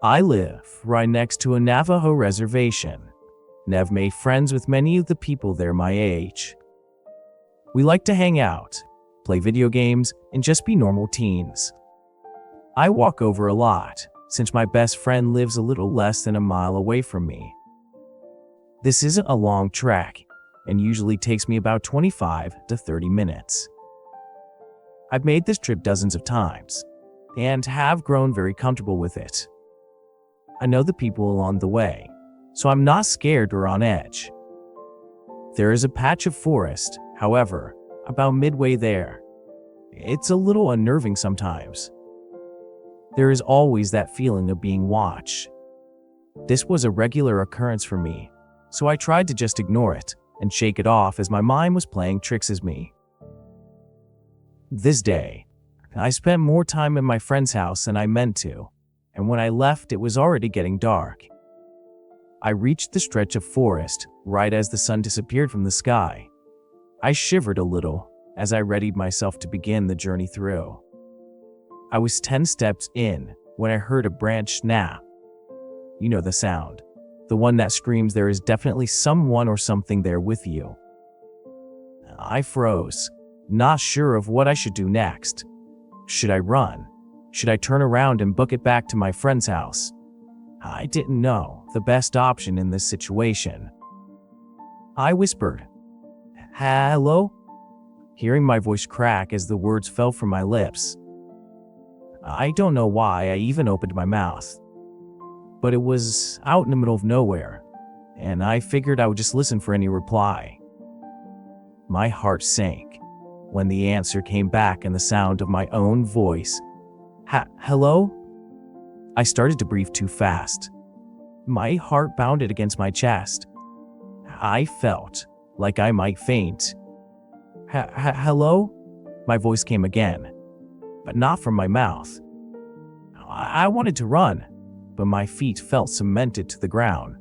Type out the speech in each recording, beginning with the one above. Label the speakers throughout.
Speaker 1: I live right next to a Navajo reservation and have made friends with many of the people there my age. We like to hang out, play video games, and just be normal teens. I walk over a lot, since my best friend lives a little less than a mile away from me. This isn't a long trek, and usually takes me about 25 to 30 minutes. I've made this trip dozens of times, and have grown very comfortable with it. I know the people along the way, so I'm not scared or on edge. There is a patch of forest, however, about midway there. It's a little unnerving sometimes. There is always that feeling of being watched. This was a regular occurrence for me, so I tried to just ignore it and shake it off as my mind was playing tricks as me. This day, I spent more time in my friend's house than I meant to, and when I left it was already getting dark. I reached the stretch of forest right as the sun disappeared from the sky. I shivered a little as I readied myself to begin the journey through. I was 10 steps in when I heard a branch snap. You know the sound, the one that screams there is definitely someone or something there with you. I froze, not sure of what I should do next. Should I run? Should I turn around and book it back to my friend's house? I didn't know the best option in this situation. I whispered, "Hello?" hearing my voice crack as the words fell from my lips. I don't know why I even opened my mouth, but it was out in the middle of nowhere, and I figured I would just listen for any reply. My heart sank when the answer came back in the sound of my own voice. Hello? I started to breathe too fast. My heart pounded against my chest. I felt like I might faint. Hello? My voice came again, but not from my mouth. I wanted to run, but my feet felt cemented to the ground.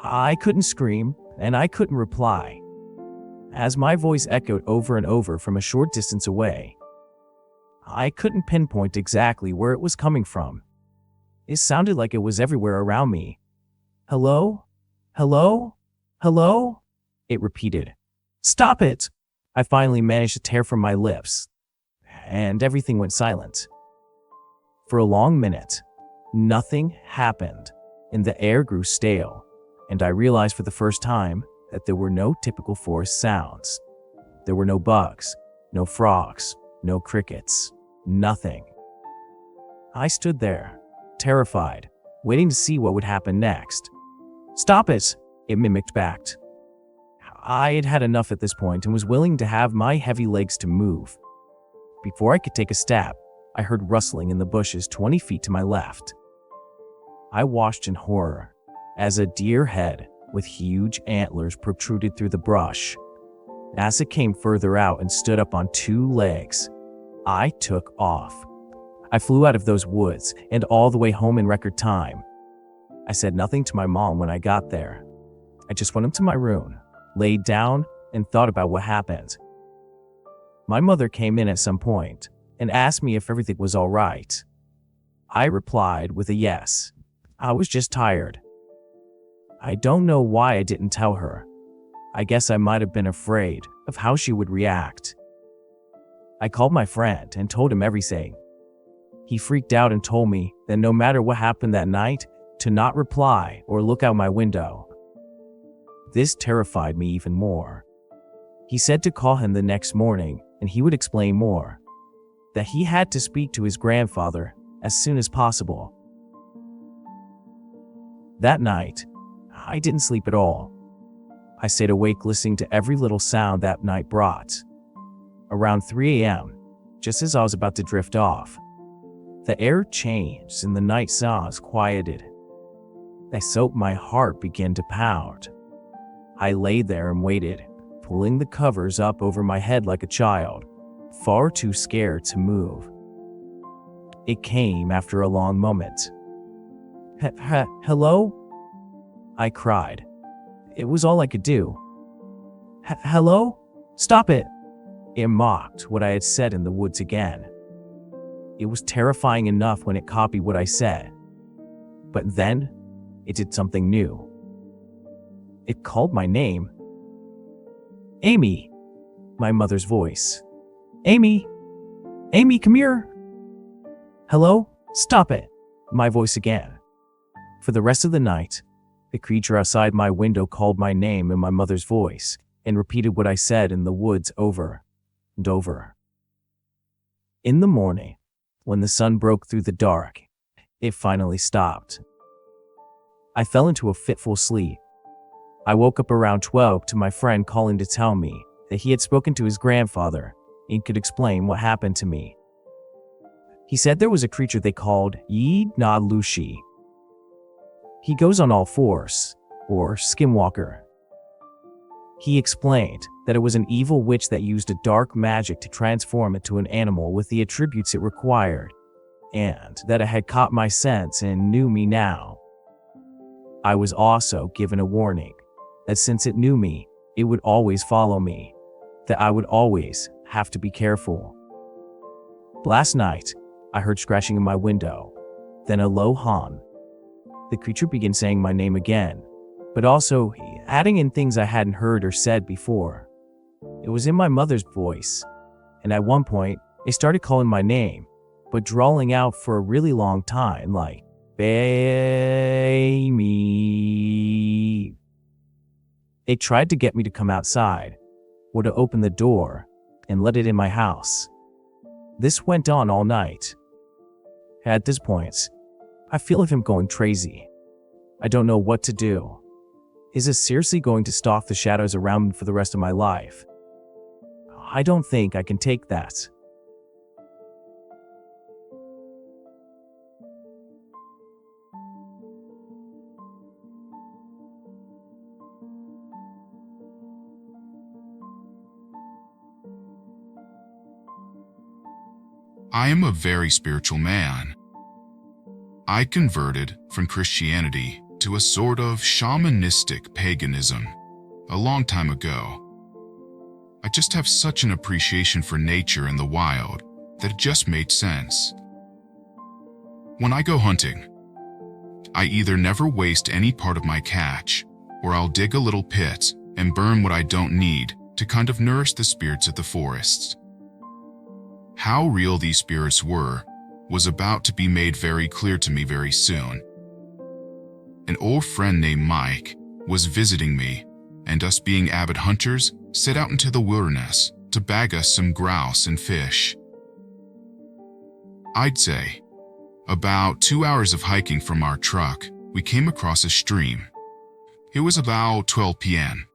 Speaker 1: I couldn't scream, and I couldn't reply, as my voice echoed over and over from a short distance away. I couldn't pinpoint exactly where it was coming from. It sounded like it was everywhere around me. Hello? Hello? Hello? It repeated. Stop it! I finally managed to tear from my lips, and everything went silent. For a long minute, nothing happened, and the air grew stale, and I realized for the first time that there were no typical forest sounds. There were no bugs, no frogs, no crickets, nothing. I stood there, terrified, waiting to see what would happen next. Stop it! It mimicked back. I had had enough at this point and was willing to have my heavy legs to move. Before I could take a step, I heard rustling in the bushes 20 feet to my left. I watched in horror as a deer head with huge antlers protruded through the brush. As it came further out and stood up on two legs, I took off. I flew out of those woods and all the way home in record time. I said nothing to my mom when I got there. I just went up to my room, laid down, and thought about what happened. My mother came in at some point and asked me if everything was all right. I replied with a yes. I was just tired. I don't know why I didn't tell her. I guess I might have been afraid of how she would react. I called my friend and told him everything. He freaked out and told me that no matter what happened that night, to not reply or look out my window. This terrified me even more. He said to call him the next morning and he would explain more, that he had to speak to his grandfather as soon as possible. That night, I didn't sleep at all. I stayed awake listening to every little sound that night brought. Around 3 a.m., just as I was about to drift off, the air changed and the night sounds quieted. I felt my heart begin to pound. I lay there and waited, pulling the covers up over my head like a child, far too scared to move. It came after a long moment. Hello? I cried. It was all I could do. Hello? Stop it! It mocked what I had said in the woods again. It was terrifying enough when it copied what I said. But then, it did something new. It called my name. Amy, my mother's voice. Amy! Amy, come here! Hello? Stop it! My voice again. For the rest of the night, the creature outside my window called my name in my mother's voice and repeated what I said in the woods over and over. In the morning, when the sun broke through the dark, it finally stopped. I fell into a fitful sleep. I woke up around 12 to my friend calling to tell me that he had spoken to his grandfather and could explain what happened to me. He said there was a creature they called Yi-Na Lushi. He goes on all fours, or skinwalker. He explained that it was an evil witch that used a dark magic to transform it to an animal with the attributes it required, and that it had caught my sense and knew me now. I was also given a warning that since it knew me, it would always follow me, that I would always have to be careful. Last night, I heard scratching in my window, then a low hum. The creature began saying my name again, but also adding in things I hadn't heard or said before. It was in my mother's voice, and at one point, it started calling my name, but drawling out for a really long time, like, Amy. It tried to get me to come outside, or to open the door, and let it in my house. This went on all night. At this point, I feel like I'm going crazy. I don't know what to do. Is this seriously going to stalk the shadows around me for the rest of my life? I don't think I can take that.
Speaker 2: I am a very spiritual man. I converted from Christianity to a sort of shamanistic paganism a long time ago. I just have such an appreciation for nature and the wild that it just made sense. When I go hunting, I either never waste any part of my catch, or I'll dig a little pit and burn what I don't need to kind of nourish the spirits of the forests. How real these spirits were was about to be made very clear to me very soon. An old friend named Mike was visiting me, and us being avid hunters set out into the wilderness to bag us some grouse and fish. I'd say, about 2 hours of hiking from our truck, we came across a stream. It was about 12 p.m.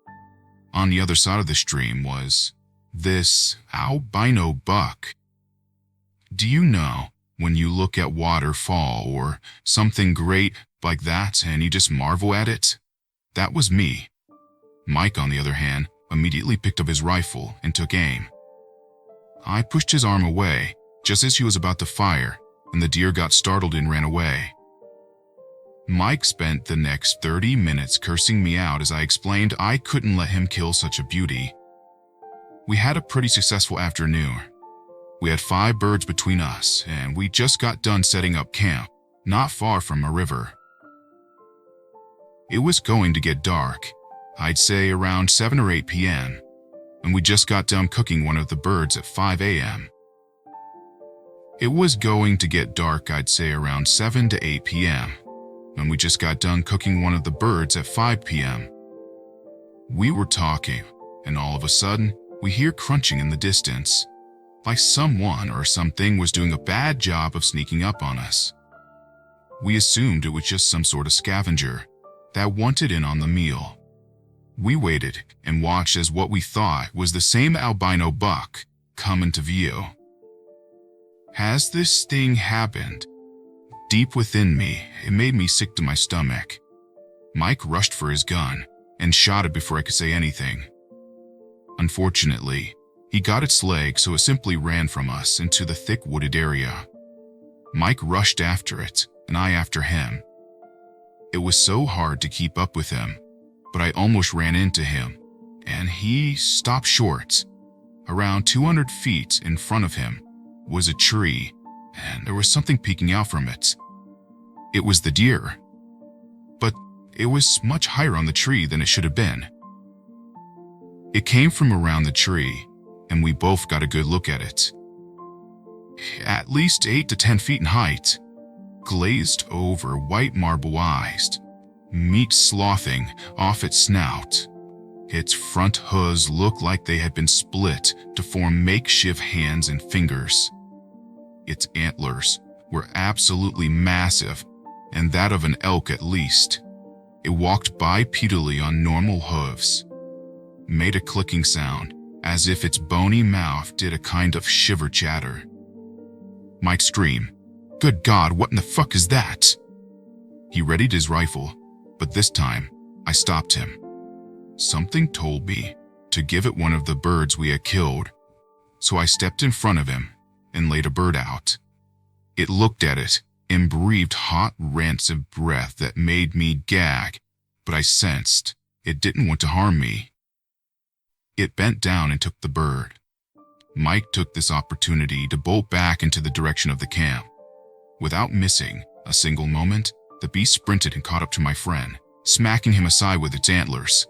Speaker 2: On the other side of the stream was this albino buck. Do you know when you look at water fall or something great like that and you just marvel at it? That was me. Mike, on the other hand, immediately picked up his rifle and took aim. I pushed his arm away just as he was about to fire, and the deer got startled and ran away. Mike spent the next 30 minutes cursing me out as I explained I couldn't let him kill such a beauty. We had a pretty successful afternoon. We had 5 birds between us, and we just got done setting up camp, not far from a river. It was going to get dark, I'd say around 7 or 8 p.m., and we just got done cooking one of the birds at 5 a.m. It was going to get dark, I'd say around 7 to 8 p.m., and we just got done cooking one of the birds at 5 p.m. We were talking, and all of a sudden, we hear crunching in the distance, like someone or something was doing a bad job of sneaking up on us. We assumed it was just some sort of scavenger that wanted in on the meal. We waited and watched as what we thought was the same albino buck come into view. As this thing happened, deep within me, it made me sick to my stomach. Mike rushed for his gun and shot it before I could say anything. Unfortunately, he got its leg, so it simply ran from us into the thick wooded area. Mike rushed after it, and I after him. It was so hard to keep up with him, but I almost ran into him, and he stopped short. Around 200 feet in front of him was a tree, and there was something peeking out from it. It was the deer, but it was much higher on the tree than it should have been. It came from around the tree, and we both got a good look at it. At least 8 to 10 feet in height, glazed over, white marble eyes, meat sloughing off its snout. Its front hooves looked like they had been split to form makeshift hands and fingers. Its antlers were absolutely massive, and that of an elk at least. It walked bipedally on normal hooves, made a clicking sound as if its bony mouth did a kind of shiver chatter. Mike screamed, "Good God, what in the fuck is that?" He readied his rifle, but this time I stopped him. Something told me to give it one of the birds we had killed, so I stepped in front of him and laid a bird out. It looked at it and breathed hot, rancid breath that made me gag, but I sensed it didn't want to harm me. It bent down and took the bird. Mike took this opportunity to bolt back into the direction of the camp. Without missing a single moment, the beast sprinted and caught up to my friend, smacking him aside with its antlers.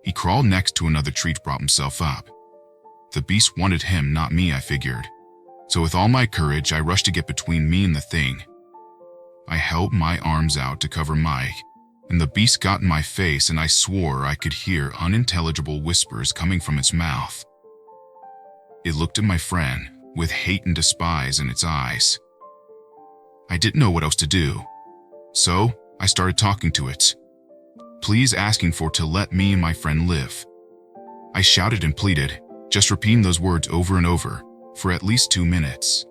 Speaker 2: He crawled next to another tree to prop himself up. The beast wanted him, not me, I figured. So with all my courage, I rushed to get between me and the thing. I held my arms out to cover Mike, and the beast got in my face, and I swore I could hear unintelligible whispers coming from its mouth. It looked at my friend with hate and despise in its eyes. I didn't know what else to do, so I started talking to it, please asking for it to let me and my friend live. I shouted and pleaded, just repeating those words over and over for at least 2 minutes.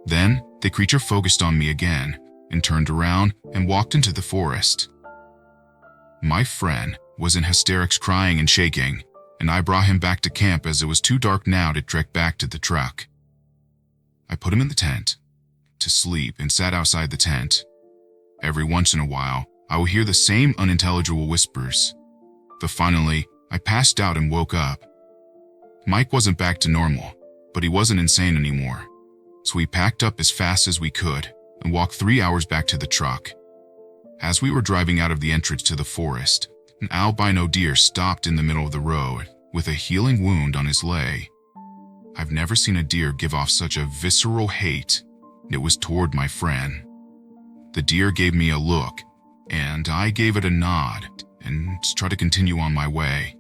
Speaker 2: Then the creature focused on me again and turned around and walked into the forest. My friend was in hysterics, crying and shaking, and I brought him back to camp as it was too dark now to trek back to the truck. I put him in the tent to sleep and sat outside the tent. Every once in a while, I would hear the same unintelligible whispers, but finally, I passed out and woke up. Mike wasn't back to normal, but he wasn't insane anymore, so we packed up as fast as we could and walked 3 hours back to the truck. As we were driving out of the entrance to the forest, an albino deer stopped in the middle of the road with a healing wound on his leg. I've never seen a deer give off such a visceral hate. It was toward my friend. The deer gave me a look, and I gave it a nod and tried to continue on my way.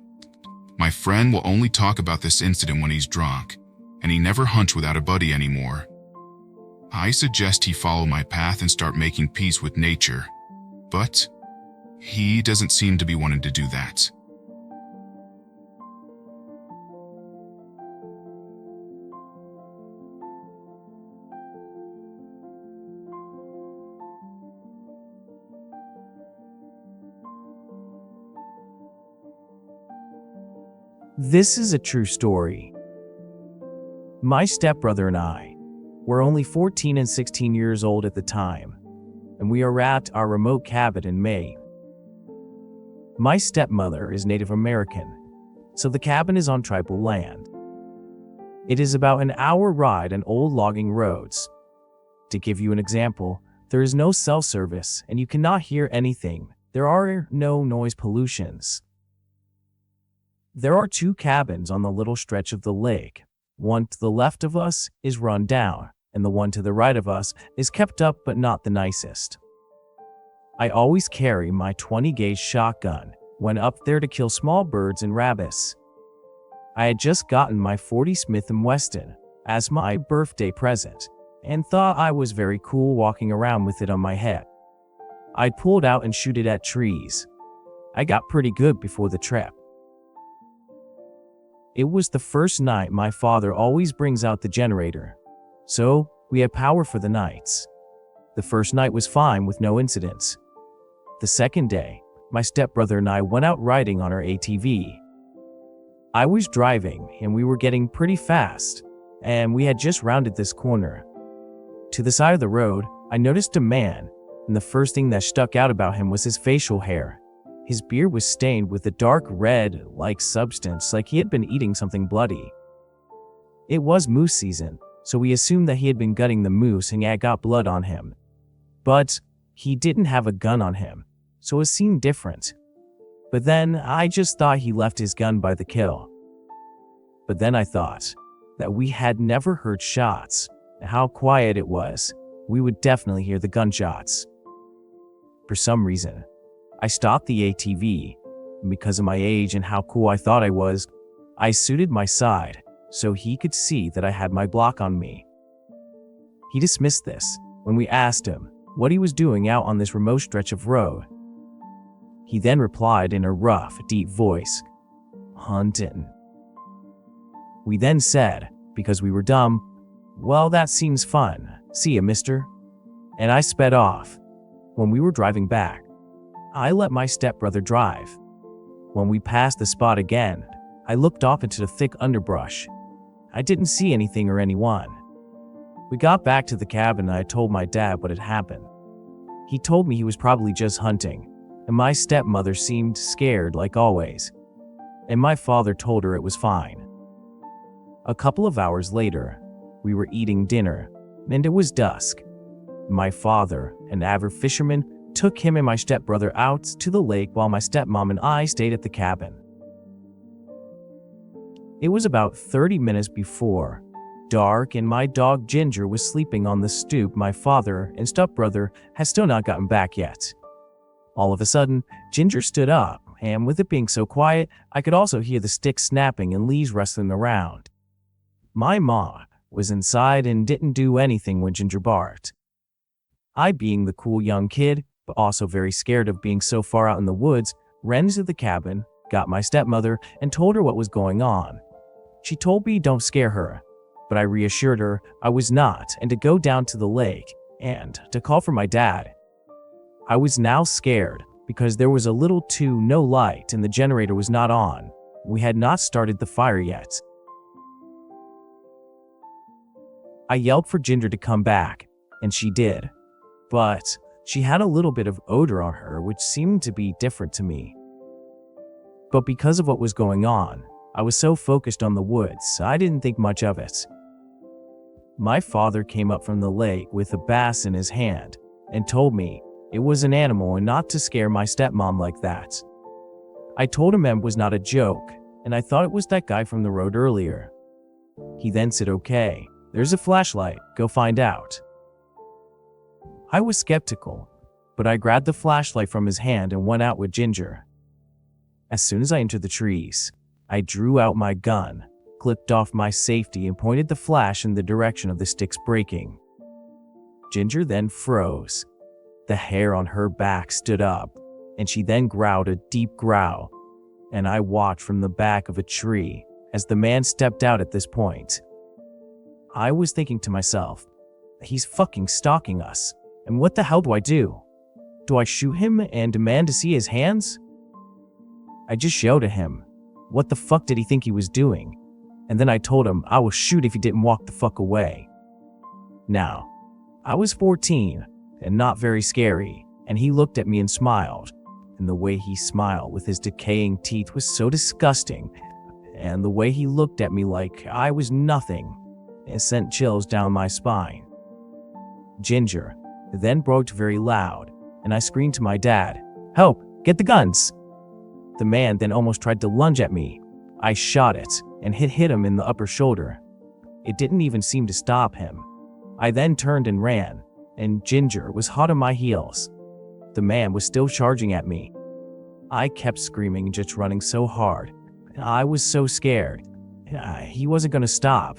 Speaker 2: My friend will only talk about this incident when he's drunk, and he never hunts without a buddy anymore. I suggest he follow my path and start making peace with nature, but he doesn't seem to be wanting to do that.
Speaker 1: This is a true story. My stepbrother and I were only 14 and 16 years old at the time, and we are at our remote cabin in May. My stepmother is Native American, so the cabin is on tribal land. It is about an hour ride on old logging roads. To give you an example, there is no cell service and you cannot hear anything. There are no noise pollutions. There are 2 cabins on the little stretch of the lake. One to the left of us is run down, and the one to the right of us is kept up but not the nicest. I always carry my 20-gauge shotgun when up there to kill small birds and rabbits. I had just gotten my .40 Smith & Wesson as my birthday present and thought I was very cool walking around with it on my head. I'd pulled out and shoot it at trees. I got pretty good before the trip. It was the first night. My father always brings out the generator, so we had power for the nights. The first night was fine with no incidents. The second day, my stepbrother and I went out riding on our ATV. I was driving and we were getting pretty fast, and we had just rounded this corner. To the side of the road, I noticed a man, and the first thing that stuck out about him was his facial hair. His beard was stained with a dark red-like substance, like he had been eating something bloody. It was moose season, so we assumed that he had been gutting the moose and had got blood on him. But he didn't have a gun on him, so it seemed different. But then I just thought he left his gun by the kill. But then I thought that we had never heard shots, and how quiet it was. We would definitely hear the gunshots. For some reason, I stopped the ATV, and because of my age and how cool I thought I was, I suited my side so he could see that I had my block on me. He dismissed this when we asked him what he was doing out on this remote stretch of road. He then replied in a rough, deep voice, "Huntin'." We then said, because we were dumb, "Well, that seems fun. See ya, mister." And I sped off. When we were driving back, I let my stepbrother drive. When we passed the spot again, I looked off into the thick underbrush. I didn't see anything or anyone. We got back to the cabin and I told my dad what had happened. He told me he was probably just hunting, and my stepmother seemed scared like always. And my father told her it was fine. A couple of hours later, we were eating dinner, and it was dusk. My father, an avid fisherman, took him and my stepbrother out to the lake while my stepmom and I stayed at the cabin. It was about 30 minutes before dark and my dog Ginger was sleeping on the stoop. My father and stepbrother had still not gotten back yet. All of a sudden, Ginger stood up, and with it being so quiet, I could also hear the sticks snapping and leaves rustling around. My mom was inside and didn't do anything when Ginger barked. I, being the cool young kid, but also very scared of being so far out in the woods, ran into the cabin, got my stepmother, and told her what was going on. She told me don't scare her, but I reassured her I was not and to go down to the lake and to call for my dad. I was now scared because there was a little to no light and the generator was not on. We had not started the fire yet. I yelled for Ginger to come back, and she did, but she had a little bit of odor on her which seemed to be different to me. But because of what was going on, I was so focused on the woods, I didn't think much of it. My father came up from the lake with a bass in his hand and told me it was an animal and not to scare my stepmom like that. I told him it was not a joke, and I thought it was that guy from the road earlier. He then said, "Okay, there's a flashlight, go find out." I was skeptical, but I grabbed the flashlight from his hand and went out with Ginger. As soon as I entered the trees, I drew out my gun, clipped off my safety, and pointed the flash in the direction of the sticks breaking. Ginger then froze. The hair on her back stood up, and she then growled a deep growl, and I watched from the back of a tree as the man stepped out at this point. I was thinking to myself, he's fucking stalking us, and what the hell do I do? Do I shoot him and demand to see his hands? I just yelled at him. What the fuck did he think he was doing? And then I told him I would shoot if he didn't walk the fuck away. Now, I was 14 and not very scary, and he looked at me and smiled. And the way he smiled with his decaying teeth was so disgusting, and the way he looked at me like I was nothing, it sent chills down my spine. Ginger then barked very loud, and I screamed to my dad, "Help, get the guns!" The man then almost tried to lunge at me. I shot it and hit him in the upper shoulder. It didn't even seem to stop him. I then turned and ran, and Ginger was hot on my heels. The man was still charging at me. I kept screaming and just running so hard. I was so scared. He wasn't going to stop.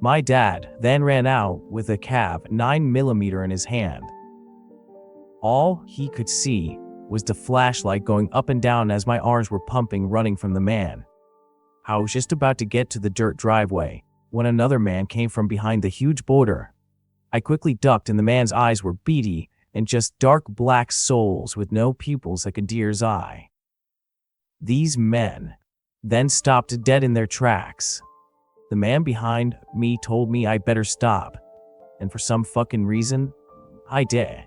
Speaker 1: My dad then ran out with a Cav 9mm in his hand. All he could see was the flashlight going up and down as my arms were pumping, running from the man. I was just about to get to the dirt driveway when another man came from behind the huge boulder. I quickly ducked, and the man's eyes were beady and just dark black souls with no pupils like a deer's eye. These men then stopped dead in their tracks. The man behind me told me I better stop, and for some fucking reason, I did.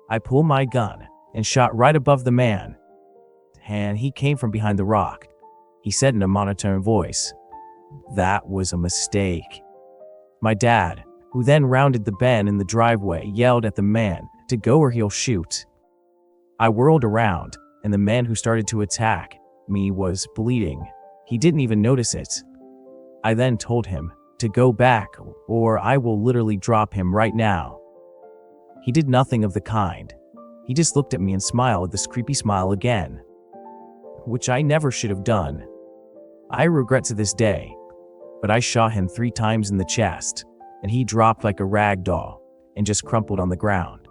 Speaker 1: I pulled my gun and shot right above the man, and he came from behind the rock. He said in a monotone voice, "That was a mistake." My dad, who then rounded the bend in the driveway, yelled at the man to go or he'll shoot. I whirled around, and the man who started to attack me was bleeding. He didn't even notice it. I then told him to go back or I will literally drop him right now. He did nothing of the kind. He just looked at me and smiled this creepy smile again, which I never should have done. I regret to this day, but I shot him 3 times in the chest, and he dropped like a rag doll and just crumpled on the ground.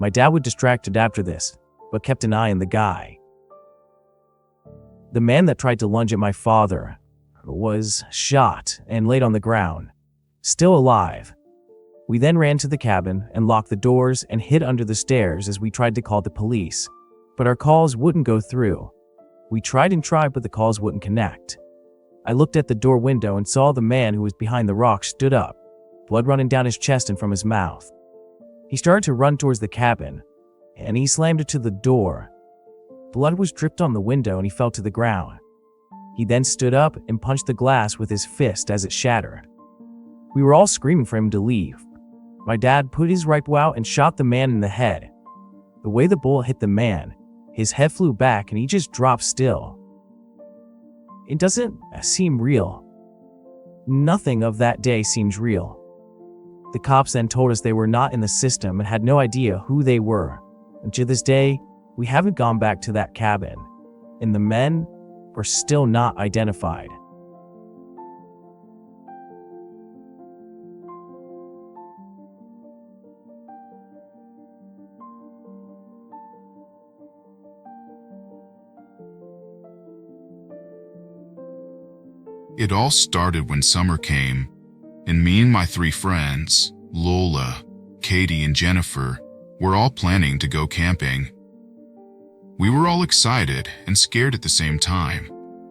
Speaker 1: My dad was distracted after this, but kept an eye on the guy. The man that tried to lunge at my father was shot and laid on the ground, still alive. We then ran to the cabin and locked the doors and hid under the stairs as we tried to call the police, but our calls wouldn't go through. We tried and tried, but the calls wouldn't connect. I looked at the door window and saw the man who was behind the rock stood up, blood running down his chest and from his mouth. He started to run towards the cabin, and he slammed it to the door. Blood was dripped on the window and he fell to the ground. He then stood up and punched the glass with his fist as it shattered. We were all screaming for him to leave. My dad put his rifle out and shot the man in the head. The way the bullet hit the man, his head flew back and he just dropped still. It doesn't seem real. Nothing of that day seems real. The cops then told us they were not in the system and had no idea who they were. And to this day, we haven't gone back to that cabin, and the men were still not identified.
Speaker 2: It all started when summer came, and me and my 3 friends, Lola, Katie, and Jennifer, were all planning to go camping. We were all excited and scared at the same time,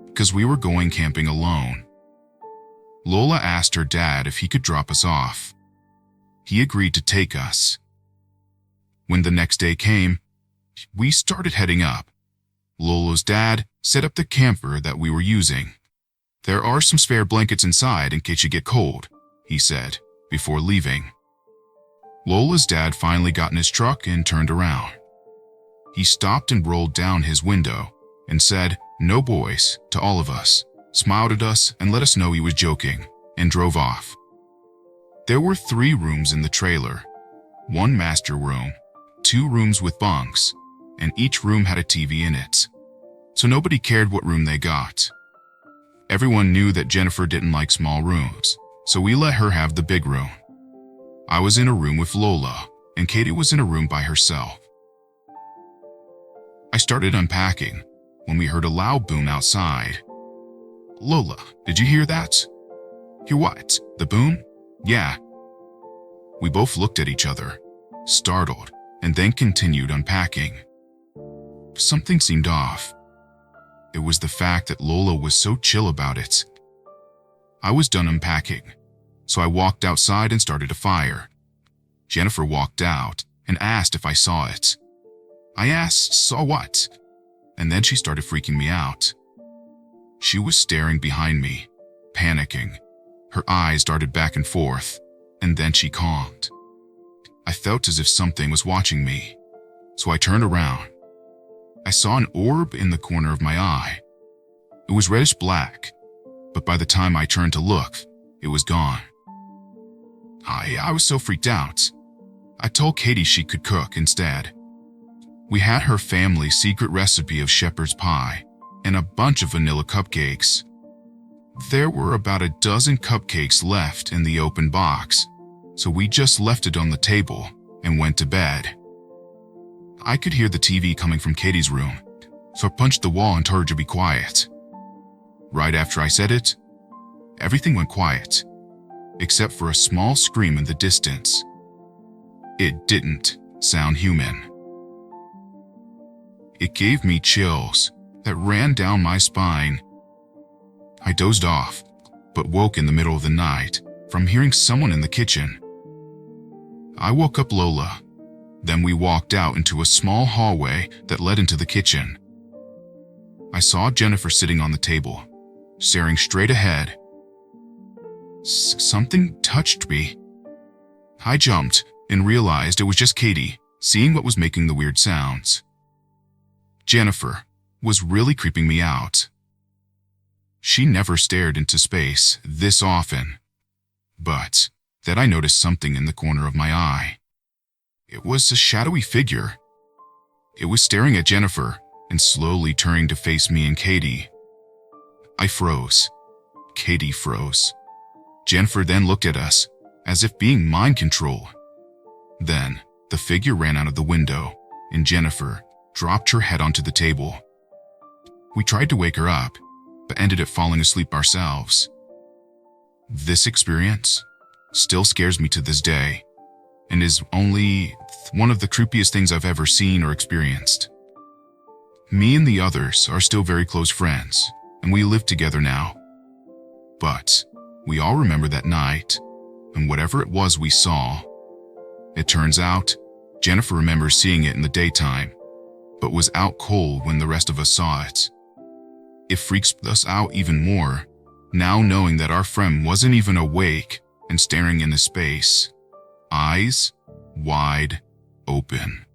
Speaker 2: because we were going camping alone. Lola asked her dad if he could drop us off. He agreed to take us. When the next day came, we started heading up. Lola's dad set up the camper that we were using. "There are some spare blankets inside in case you get cold," he said, before leaving. Lola's dad finally got in his truck and turned around. He stopped and rolled down his window and said, "No boys," to all of us, smiled at us and let us know he was joking, and drove off. There were 3 rooms in the trailer, 1 master room, 2 rooms with bunks, and each room had a TV in it. So nobody cared what room they got. Everyone knew that Jennifer didn't like small rooms, so we let her have the big room. I was in a room with Lola, and Katie was in a room by herself. I started unpacking when we heard a loud boom outside. "Lola, did you hear that?" "Hear what? The boom?" "Yeah." We both looked at each other, startled, and then continued unpacking. Something seemed off. It was the fact that Lola was so chill about it. I was done unpacking, so I walked outside and started a fire. Jennifer walked out and asked if I saw it. I asked, "Saw what?" And then she started freaking me out. She was staring behind me, panicking. Her eyes darted back and forth, and then she calmed. I felt as if something was watching me, so I turned around. I saw an orb in the corner of my eye. It was reddish black, but by the time I turned to look, it was gone. I was so freaked out. I told Katie she could cook instead. We had her family's secret recipe of shepherd's pie and a bunch of vanilla cupcakes. There were about a dozen cupcakes left in the open box, so we just left it on the table and went to bed. I could hear the TV coming from Katie's room, so I punched the wall and told her to be quiet. Right after I said it, everything went quiet, except for a small scream in the distance. It didn't sound human. It gave me chills that ran down my spine. I dozed off, but woke in the middle of the night from hearing someone in the kitchen. I woke up Lola. Then we walked out into a small hallway that led into the kitchen. I saw Jennifer sitting on the table, staring straight ahead. Something touched me. I jumped and realized it was just Katie, seeing what was making the weird sounds. Jennifer was really creeping me out. She never stared into space this often, but then I noticed something in the corner of my eye. It was a shadowy figure. It was staring at Jennifer and slowly turning to face me and Katie. I froze. Katie froze. Jennifer then looked at us, as if being mind control. Then, the figure ran out of the window, and Jennifer dropped her head onto the table. We tried to wake her up, but ended up falling asleep ourselves. This experience still scares me to this day, and is only one of the creepiest things I've ever seen or experienced. Me and the others are still very close friends, and we live together now. But we all remember that night, and whatever it was we saw. It turns out, Jennifer remembers seeing it in the daytime, but was out cold when the rest of us saw it. It freaks us out even more, now knowing that our friend wasn't even awake and staring into space, eyes wide open.